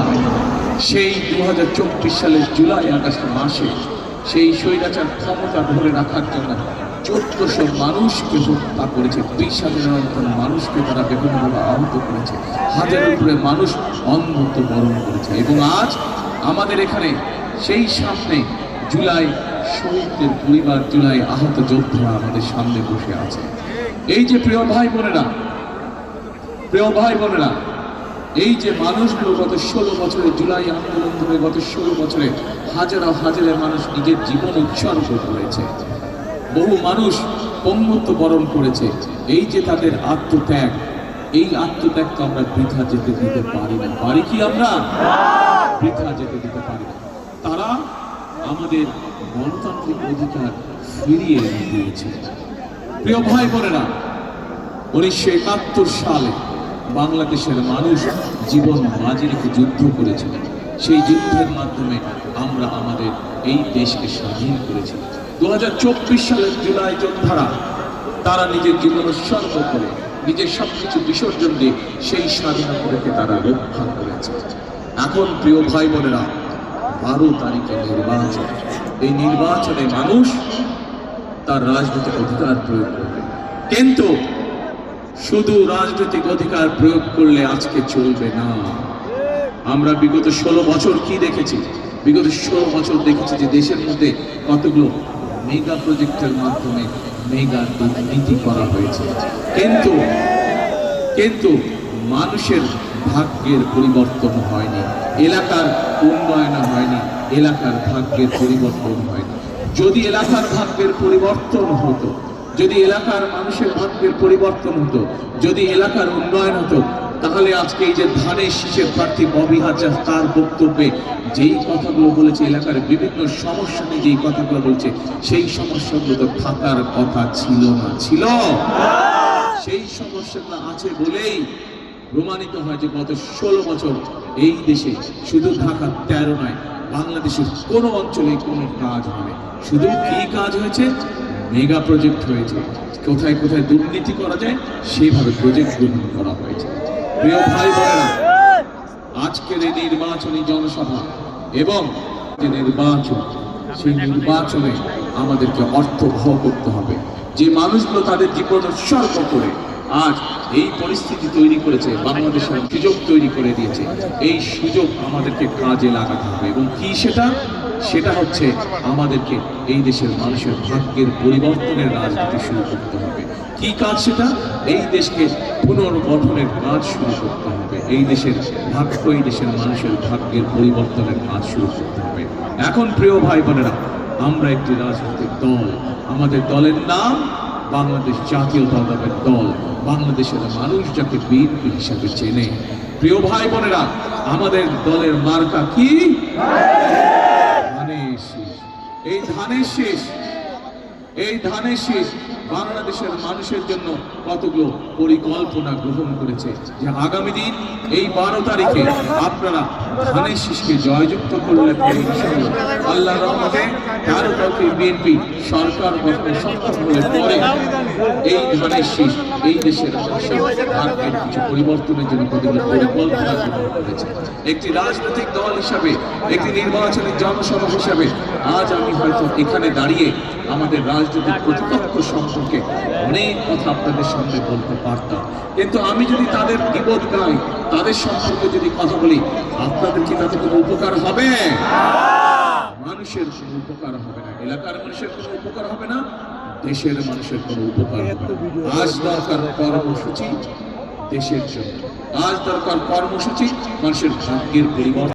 হয় সেই 2024 সালের জুলাই আগস্ট মাসে সেই স্বৈরাচার ক্ষমতা ধরে রাখার জন্য 1400 মানুষকে হত্যা করেছে, 20,000-এর মতন মানুষকে তারা বিভিন্নভাবে আহত করেছে, হাজারের উপরে মানুষ অন্ধত্ব বরণ করেছে। এবং আজ আমাদের এখানে সেই সামনে জুলাই শহীদদের পরিবার, জুলাই আহত যোদ্ধারা আমাদের সামনে বসে আছে। এই যে প্রিয় ভাই বোনেরা, এই যে মানুষগুলো গত 16 বছরে জুলাই আন্দোলন ধরে গত 16 বছরে হাজারো হাজারের মানুষ নিজের জীবন উৎসর্গ করেছে, বহু মানুষ পঙ্গুত্ব বরণ করেছে। এই যে তাদের আত্মত্যাগ, এই আত্মত্যাগকে আমরা বৃথা যেতে দিতে পারি না। পারি কি আমরা? বৃথা যেতে দিতে পারি না। তারা আমাদের গণতান্ত্রিক অধিকার ফিরিয়ে এনে দিয়েছে। প্রিয় ভাই বোনেরা, 1971 সালে বাংলাদেশের মানুষ জীবন বাজি রেখে যুদ্ধ করেছিল। সেই যুদ্ধের মাধ্যমে আমরা আমাদের এই দেশকে স্বাধীন করেছি। 2024 সালের জুলাই যোদ্ধারা তারা নিজের জীবন উৎসর্গ করে, নিজের সবকিছু বিসর্জন দিয়ে সেই স্বাধীনতাকে তারা রক্ষা করেছে। এখন প্রিয় ভাই বোনেরা, 12 তারিখে নির্বাচন। এই নির্বাচনে মানুষ তার রাজনৈতিক অধিকার প্রয়োগ করবে, কিন্তু শুধু রাজনৈতিক অধিকার প্রয়োগ করলে আজকে চলবে না। আমরা বিগত 16 বছর কি দেখেছি? বিগত 16 বছর দেখেছি যে দেশের মধ্যে কতগুলো মেগা প্রজেক্টের মাধ্যমে মেগা দুর্নীতি করা হয়েছে, কিন্তু মানুষের ভাগ্যের পরিবর্তন হয়নি, এলাকার উন্নয়ন হয়নি, এলাকার ভাগ্যের পরিবর্তন হয়নি। যদি এলাকার ভাগ্যের পরিবর্তন হতো, যদি এলাকার মানুষের ভাগ্যের পরিবর্তন হতো, যদি এলাকার উন্নয়ন হতো, তাহলে আজকে এই যে ধানের শীষের প্রার্থী ববি হাজরা তার বক্তব্যে যেই কথাগুলো বলেছে, এলাকার বিভিন্ন সমস্যা নিয়ে যেই কথাগুলো বলছে, সেই সমস্যাগুলো তো থাকার কথা ছিল না। ছিল সেই সমস্যাগুলো আছে বলেই প্রমাণিত হয় যে গত 16 বছর এই দেশে শুধু ঢাকা 13 নয়, বাংলাদেশের কোনো অঞ্চলে কোনো কাজ হবে। শুধু কি কাজ হয়েছে? মেগা প্রজেক্ট হয়েছে। কোথায় কোথায় দুর্নীতি করা যায় সেভাবে প্রজেক্ট গ্রহণ করা হয়েছে। প্রিয় ভাই বোনেরা, আজকের এই নির্বাচনী জনসভা এবং যে নির্বাচন, সেই নির্বাচনে আমাদেরকে অর্থবহ করতে হবে। যে মানুষগুলো তাদের জীবন উৎসর্গ করে আজ এই পরিস্থিতি তৈরি করেছে, বাংলাদেশের সুযোগ তৈরি করে দিয়েছে, এই সুযোগ আমাদেরকে কাজে লাগাতে হবে। এবং কি সেটা হচ্ছে আমাদেরকে এই দেশের মানুষের ভাগ্যের পরিবর্তনের রাজনীতি শুরু করতে হবে। কি কাজ সেটা? এই দেশকে পুনর্গঠনের কাজ শুরু করতে হবে। এই দেশের ভাগ্য, এই দেশের মানুষের ভাগ্যের পরিবর্তনের কাজ শুরু করতে হবে। এখন প্রিয় ভাই বোনেরা, আমরা একটি রাজনৈতিক দল, আমাদের দলের নাম বাংলাদেশ জাতীয়তাবাদী দল, বাংলাদেশের মানুষ যাকে বিএনপি হিসাবে চেনে। প্রিয় ভাই বোনেরা, আমাদের দলের মার্কা কি? ধানের শীষ। এই ধানের শীষ বাংলাদেশের মানুষের জন্য কতগুলো পরিকল্পনা গ্রহণ করেছে যে আগামী দিন এই 12 তারিখে আপনারা ধানের শীষকে জয়যুক্ত করলে আল্লাহর রহমতে 13 তারিখে বিএনপি সরকার গঠনে সক্ষম হলে পরে এই ধানের শীষ এই দেশের মানুষের ভাগ্যের কিছু পরিবর্তনের জন্য কতগুলো পরিকল্পনা গ্রহণ করেছে। একটি রাজনৈতিক দল হিসাবে, একটি নির্বাচনী জনসভা হিসাবে আজ আমি হয়তো এখানে দাঁড়িয়ে আমাদের রাজনৈতিক প্রতিপক্ষ সম্পর্কে অনেক কথা আপনাদের সামনে বলতে পারতাম, কিন্তু আমি যদি তাদের বিপদ গাই, তাদের সম্পর্কে যদি কথা বলি, আপনাদের কি তাতে কোনো উপকার হবে? মানুষের কোনো উপকার হবে না, এলাকার মানুষের কোনো উপকার হবে না, দেশের মানুষের কোনো উপকার হবে না। আজ দরকার কর্মসূচি দেশের জন্য, আজ দরকার কর্মসূচি মানুষের ভাগ্যের পরিবর্তন।